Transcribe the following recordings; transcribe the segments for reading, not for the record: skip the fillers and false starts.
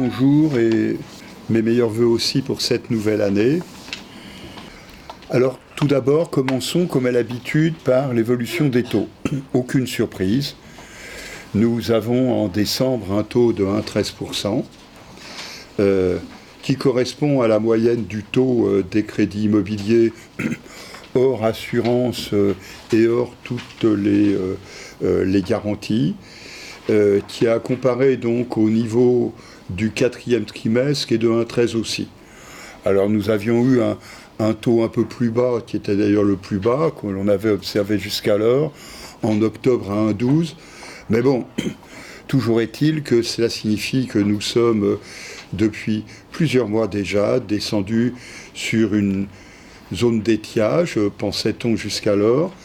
bonjour et mes meilleurs voeux aussi pour cette nouvelle année. Alors tout d'abord, commençons comme à l'habitude par l'évolution des taux. Aucune surprise. Nous avons en décembre un taux de 1,13%, qui correspond à la moyenne du taux des crédits immobiliers hors assurance et hors toutes les garanties, qui a comparé donc au niveau du quatrième trimestre qui est de 1,13 aussi. Alors nous avions eu un taux un peu plus bas, qui était d'ailleurs le plus bas que l'on avait observé jusqu'alors, en octobre à 1,12. Mais bon, toujours est-il que cela signifie que nous sommes, depuis plusieurs mois déjà, descendus sur une zone d'étiage, pensait-on jusqu'alors,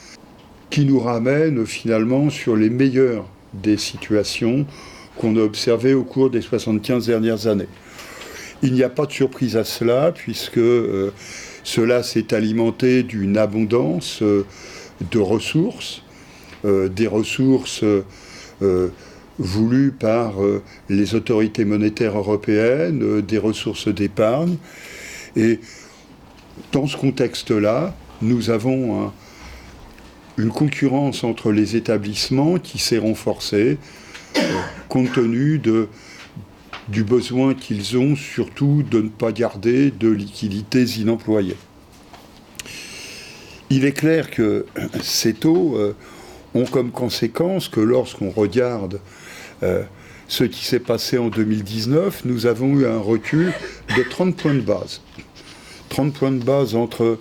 qui nous ramène finalement sur les meilleures des situations qu'on a observées au cours des 75 dernières années. Il n'y a pas de surprise à cela, puisque cela s'est alimenté d'une abondance de ressources, des ressources voulues par les autorités monétaires européennes, des ressources d'épargne. Et dans ce contexte-là, nous avons une concurrence entre les établissements qui s'est renforcée, compte tenu du besoin qu'ils ont surtout de ne pas garder de liquidités inemployées. Il est clair que ces taux ont comme conséquence que lorsqu'on regarde ce qui s'est passé en 2019, nous avons eu un recul de 30 points de base. 30 points de base entre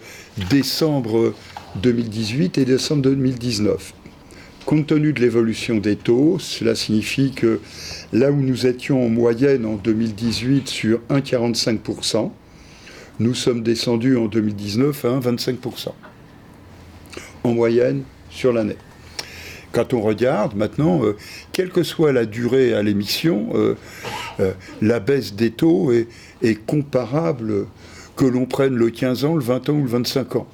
décembre 2018 et décembre 2019. Compte tenu de l'évolution des taux, cela signifie que là où nous étions en moyenne en 2018 sur 1,45%, nous sommes descendus en 2019 à 1,25%. En moyenne sur l'année. Quand on regarde maintenant, quelle que soit la durée à l'émission, la baisse des taux est comparable que l'on prenne le 15 ans, le 20 ans ou le 25 ans.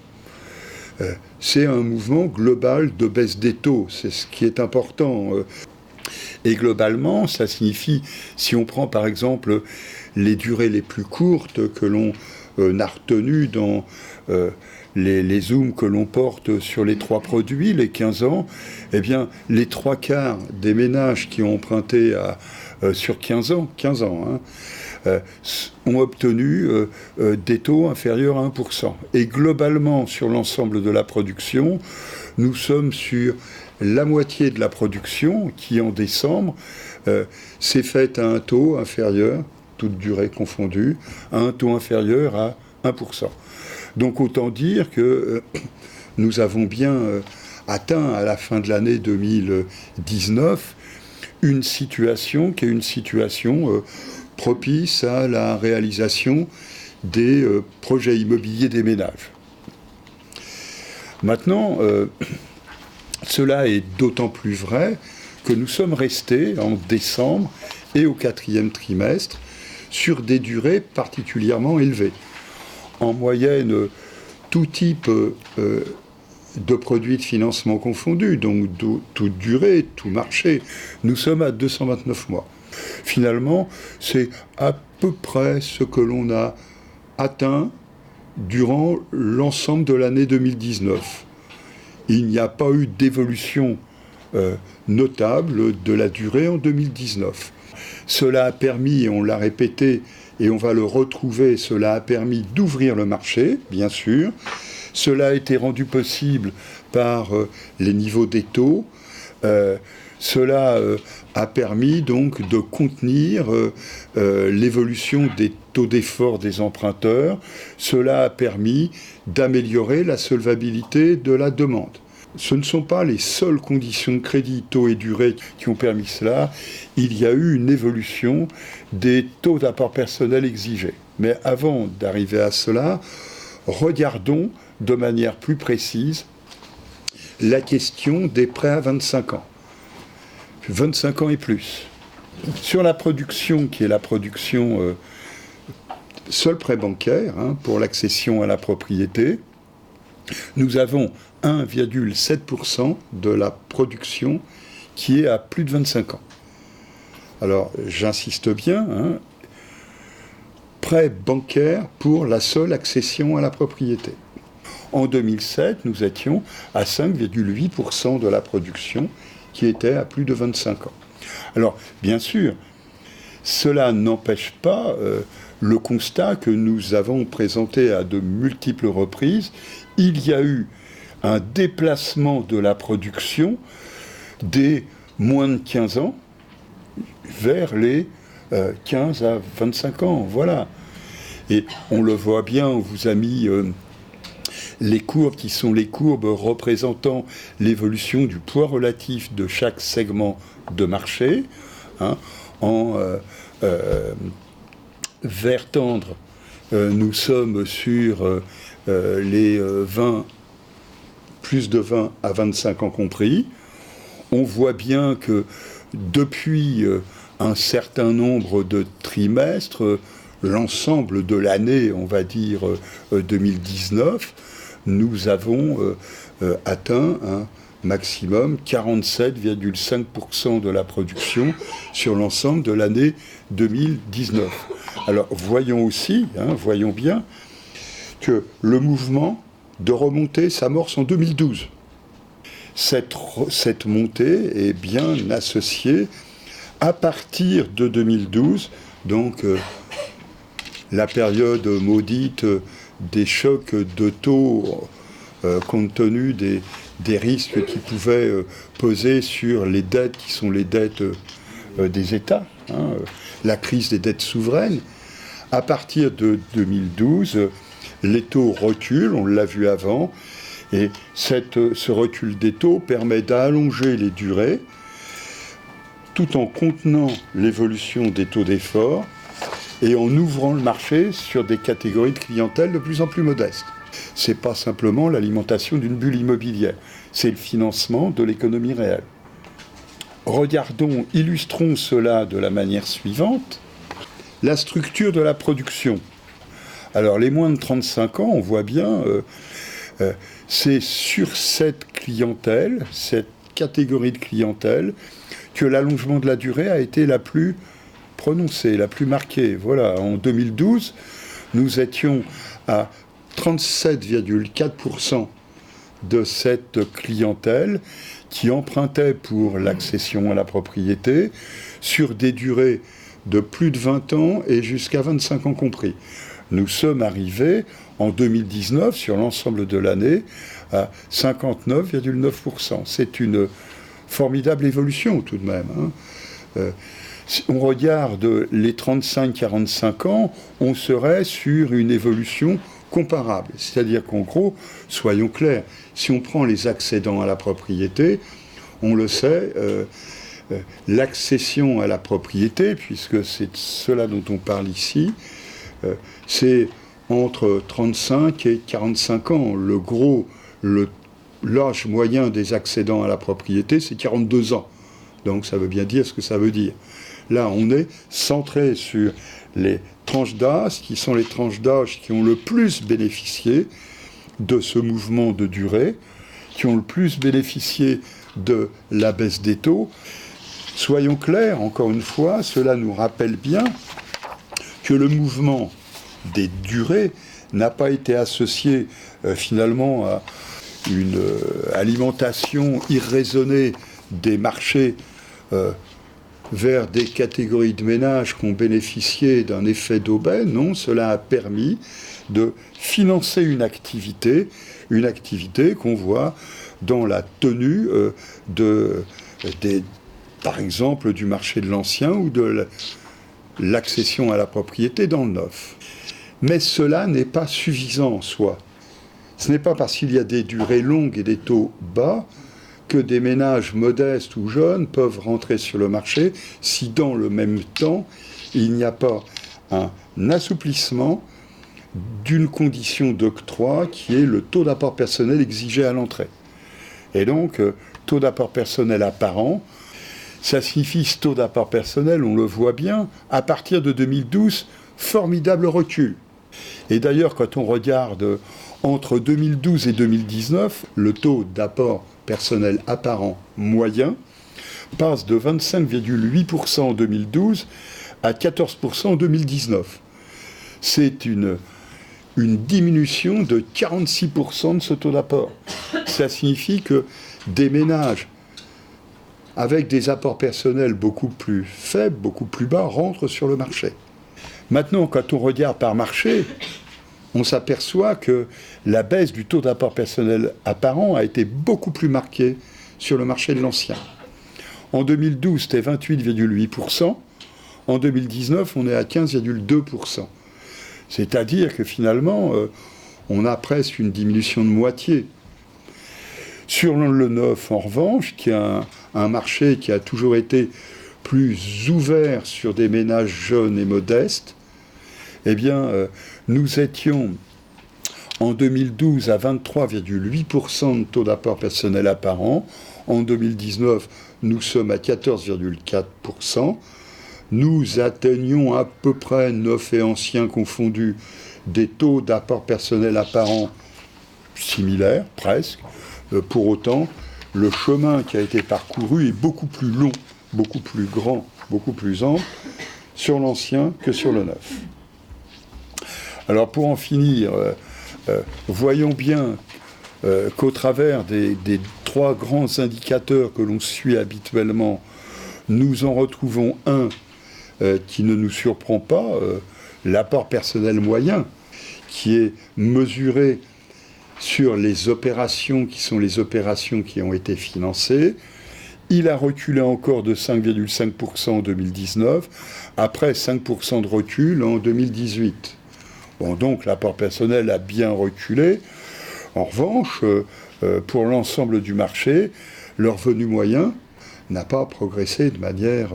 C'est un mouvement global de baisse des taux, c'est ce qui est important. Et globalement, ça signifie, si on prend par exemple les durées les plus courtes que l'on a retenues dans les zooms que l'on porte sur les trois produits, les 15 ans, eh bien, les trois quarts des ménages qui ont emprunté sur 15 ans, ont obtenu des taux inférieurs à 1%. Et globalement, sur l'ensemble de la production, nous sommes sur la moitié de la production qui, en décembre, s'est faite à un taux inférieur, toute durée confondue, à un taux inférieur à 1%. Donc autant dire que nous avons bien atteint à la fin de l'année 2019 une situation qui est une situation propice à la réalisation des projets immobiliers des ménages. Maintenant, cela est d'autant plus vrai que nous sommes restés en décembre et au quatrième trimestre sur des durées particulièrement élevées. En moyenne, tout type de produits de financement confondus, donc toute durée, tout marché, nous sommes à 229 mois. Finalement, c'est à peu près ce que l'on a atteint durant l'ensemble de l'année 2019. Il n'y a pas eu d'évolution notable de la durée en 2019. Cela a permis, et on l'a répété, et on va le retrouver, cela a permis d'ouvrir le marché, bien sûr. Cela a été rendu possible par les niveaux des taux. Cela a permis donc de contenir l'évolution des taux d'effort des emprunteurs. Cela a permis d'améliorer la solvabilité de la demande. Ce ne sont pas les seules conditions de crédit, taux et durée qui ont permis cela. Il y a eu une évolution des taux d'apport personnel exigés. Mais avant d'arriver à cela, regardons de manière plus précise la question des prêts à 25 ans. 25 ans et plus. Sur la production, qui est la production seul prêt bancaire pour l'accession à la propriété, nous avons 1,7% de la production qui est à plus de 25 ans. Alors, j'insiste bien, prêts bancaires pour la seule accession à la propriété. En 2007, nous étions à 5,8% de la production qui était à plus de 25 ans. Alors, bien sûr, cela n'empêche pas le constat que nous avons présenté à de multiples reprises. Il y a eu un déplacement de la production des moins de 15 ans vers les 15 à 25 ans. Voilà. Et on le voit bien, on vous a mis les courbes qui sont les courbes représentant l'évolution du poids relatif de chaque segment de marché. En vert tendre, nous sommes sur les 20, plus de 20 à 25 ans compris. On voit bien que depuis un certain nombre de trimestres, l'ensemble de l'année, on va dire 2019, nous avons atteint un maximum 47,5% de la production sur l'ensemble de l'année 2019. Alors voyons aussi, voyons bien, que le mouvement de remontée s'amorce en 2012. Cette montée est bien associée à partir de 2012, donc la période maudite des chocs de taux compte tenu des risques qui pouvaient peser sur les dettes qui sont les dettes des États, la crise des dettes souveraines. À partir de 2012, les taux reculent, on l'a vu avant, et ce recul des taux permet d'allonger les durées tout en contenant l'évolution des taux d'effort et en ouvrant le marché sur des catégories de clientèle de plus en plus modestes. Ce n'est pas simplement l'alimentation d'une bulle immobilière, c'est le financement de l'économie réelle. Regardons, illustrons cela de la manière suivante. La structure de la production. Alors les moins de 35 ans, on voit bien, c'est sur cette clientèle, cette catégorie de clientèle, que l'allongement de la durée a été la plus prononcée, la plus marquée. Voilà, en 2012, nous étions à 37,4% de cette clientèle qui empruntait pour l'accession à la propriété sur des durées de plus de 20 ans et jusqu'à 25 ans compris. Nous sommes arrivés en 2019, sur l'ensemble de l'année, à 59,9%. C'est une formidable évolution tout de même. Si on regarde les 35-45 ans, on serait sur une évolution comparable. C'est-à-dire qu'en gros, soyons clairs, si on prend les accédants à la propriété, on le sait, l'accession à la propriété, puisque c'est cela dont on parle ici, c'est entre 35 et 45 ans. L'âge moyen des accédants à la propriété, c'est 42 ans. Donc ça veut bien dire ce que ça veut dire. Là, on est centré sur les tranches d'âge, qui sont les tranches d'âge qui ont le plus bénéficié de ce mouvement de durée, qui ont le plus bénéficié de la baisse des taux. Soyons clairs, encore une fois, cela nous rappelle bien que le mouvement des durées n'a pas été associé finalement à une alimentation irraisonnée des marchés vers des catégories de ménages qui ont bénéficié d'un effet d'aubaine. Non, cela a permis de financer une activité qu'on voit dans la tenue par exemple, du marché de l'ancien ou de l'accession à la propriété dans le neuf. Mais cela n'est pas suffisant en soi. Ce n'est pas parce qu'il y a des durées longues et des taux bas que des ménages modestes ou jeunes peuvent rentrer sur le marché si dans le même temps, il n'y a pas un assouplissement d'une condition d'octroi qui est le taux d'apport personnel exigé à l'entrée. Et donc, taux d'apport personnel apparent, ça signifie ce taux d'apport personnel, on le voit bien, à partir de 2012, formidable recul. Et d'ailleurs, quand on regarde entre 2012 et 2019, le taux d'apport personnel apparent moyen passe de 25,8% en 2012 à 14% en 2019. C'est une diminution de 46% de ce taux d'apport. Ça signifie que des ménages avec des apports personnels beaucoup plus faibles, beaucoup plus bas, rentrent sur le marché. Maintenant, quand on regarde par marché, on s'aperçoit que la baisse du taux d'apport personnel apparent a été beaucoup plus marquée sur le marché de l'ancien. En 2012, c'était 28,8%. En 2019, on est à 15,2%. C'est-à-dire que finalement, on a presque une diminution de moitié. Sur le neuf, en revanche, qui est un marché qui a toujours été plus ouvert sur des ménages jeunes et modestes, eh bien, nous étions en 2012 à 23,8% de taux d'apport personnel apparent. En 2019, nous sommes à 14,4%. Nous atteignons à peu près, neuf et anciens confondus, des taux d'apport personnel apparent similaires, presque. Pour autant, le chemin qui a été parcouru est beaucoup plus long, beaucoup plus grand, beaucoup plus ample sur l'ancien que sur le neuf. Alors pour en finir, voyons bien qu'au travers des trois grands indicateurs que l'on suit habituellement, nous en retrouvons un qui ne nous surprend pas, l'apport personnel moyen, qui est mesuré sur les opérations qui sont les opérations qui ont été financées. Il a reculé encore de 5,5% en 2019, après 5% de recul en 2018. Bon, donc l'apport personnel a bien reculé. En revanche, pour l'ensemble du marché, le revenu moyen n'a pas progressé de manière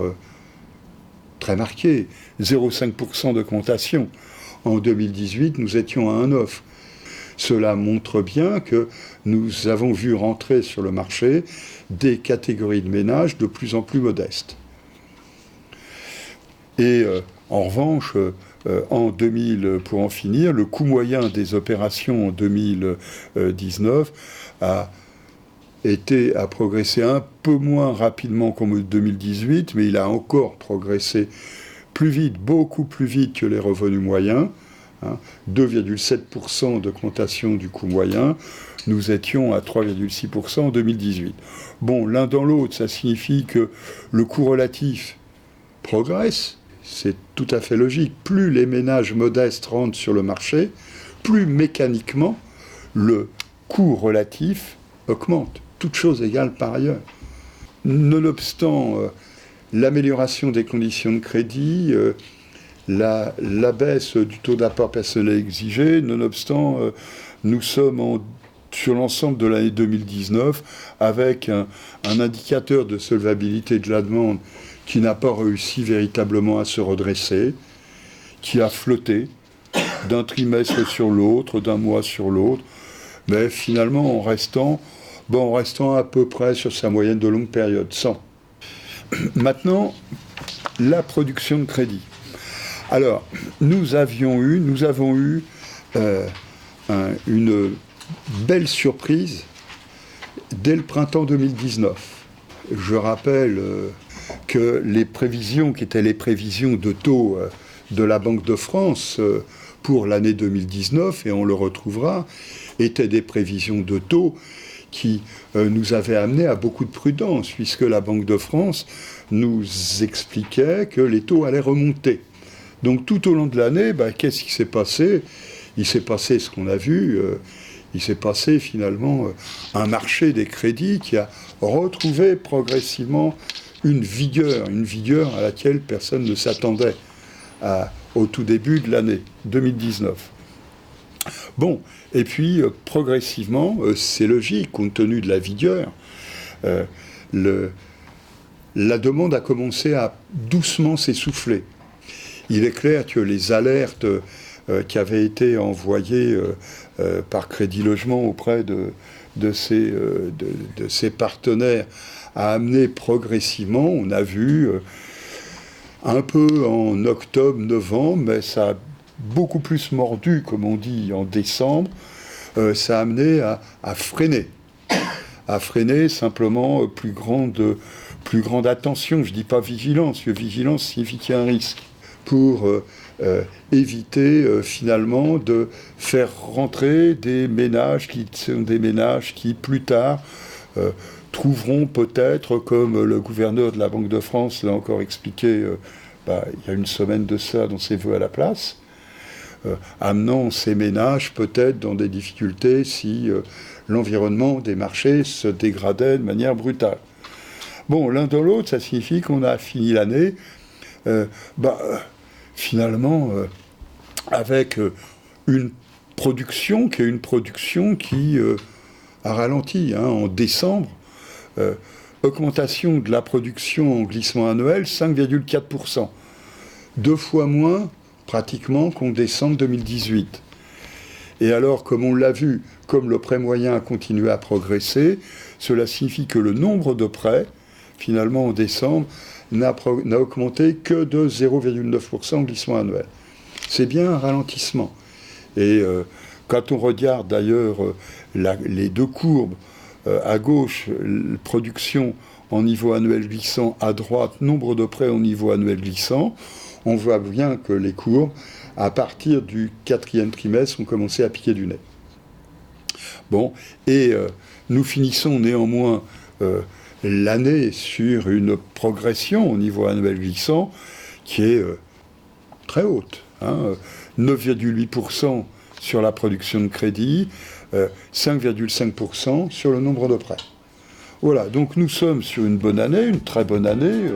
très marquée. 0,5% d'augmentation. En 2018, nous étions à 1,9%. Cela montre bien que nous avons vu rentrer sur le marché des catégories de ménages de plus en plus modestes. Et en revanche, en 2000, pour en finir, le coût moyen des opérations en 2019 a progressé un peu moins rapidement qu'en 2018, mais il a encore progressé plus vite, beaucoup plus vite que les revenus moyens. 2,7% d'augmentation du coût moyen, nous étions à 3,6% en 2018. Bon, l'un dans l'autre, ça signifie que le coût relatif progresse, c'est tout à fait logique. Plus les ménages modestes rentrent sur le marché, plus mécaniquement le coût relatif augmente, toutes choses égales par ailleurs. Nonobstant l'amélioration des conditions de crédit, la baisse du taux d'apport personnel exigé, nonobstant, nous sommes sur l'ensemble de l'année 2019 avec un indicateur de solvabilité de la demande qui n'a pas réussi véritablement à se redresser, qui a flotté d'un trimestre sur l'autre, d'un mois sur l'autre, mais finalement en restant à peu près sur sa moyenne de longue période, 100. Maintenant, la production de crédit. Alors, nous avons eu une belle surprise dès le printemps 2019. Je rappelle que les prévisions, qui étaient les prévisions de taux de la Banque de France pour l'année 2019, et on le retrouvera, étaient des prévisions de taux qui nous avaient amené à beaucoup de prudence, puisque la Banque de France nous expliquait que les taux allaient remonter. Donc tout au long de l'année, qu'est-ce qui s'est passé ? Il s'est passé ce qu'on a vu, il s'est passé finalement un marché des crédits qui a retrouvé progressivement une vigueur à laquelle personne ne s'attendait au tout début de l'année 2019. Bon, et puis progressivement, c'est logique, compte tenu de la vigueur, la demande a commencé à doucement s'essouffler. Il est clair que les alertes qui avaient été envoyées par Crédit Logement auprès de ses partenaires a amené progressivement, on a vu un peu en octobre, novembre, mais ça a beaucoup plus mordu, comme on dit, en décembre, ça a amené à freiner. À freiner simplement plus grande attention. Je ne dis pas vigilance, parce que vigilance signifie qu'il y a un risque. pour éviter finalement de faire rentrer des ménages qui plus tard trouveront peut-être, comme le gouverneur de la Banque de France l'a encore expliqué il y a une semaine de ça dans ses vœux à la place, amenant ces ménages peut-être dans des difficultés si l'environnement des marchés se dégradait de manière brutale. Bon, l'un dans l'autre, ça signifie qu'on a fini l'année finalement avec une production qui a ralenti. En décembre, augmentation de la production en glissement annuel, 5,4%. 2 fois moins pratiquement qu'en décembre 2018. Et alors, comme on l'a vu, comme le prêt moyen a continué à progresser, cela signifie que le nombre de prêts, finalement en décembre, n'a augmenté que de 0,9% en glissement annuel. C'est bien un ralentissement. Et quand on regarde d'ailleurs les deux courbes, à gauche, production en niveau annuel glissant, à droite, nombre de prêts en niveau annuel glissant, on voit bien que les courbes, à partir du 4e trimestre, ont commencé à piquer du nez. Bon, et nous finissons néanmoins l'année sur une progression au niveau annuel glissant qui est très haute. 9,8% sur la production de crédit, 5,5% sur le nombre de prêts. Voilà, donc nous sommes sur une bonne année, une très bonne année.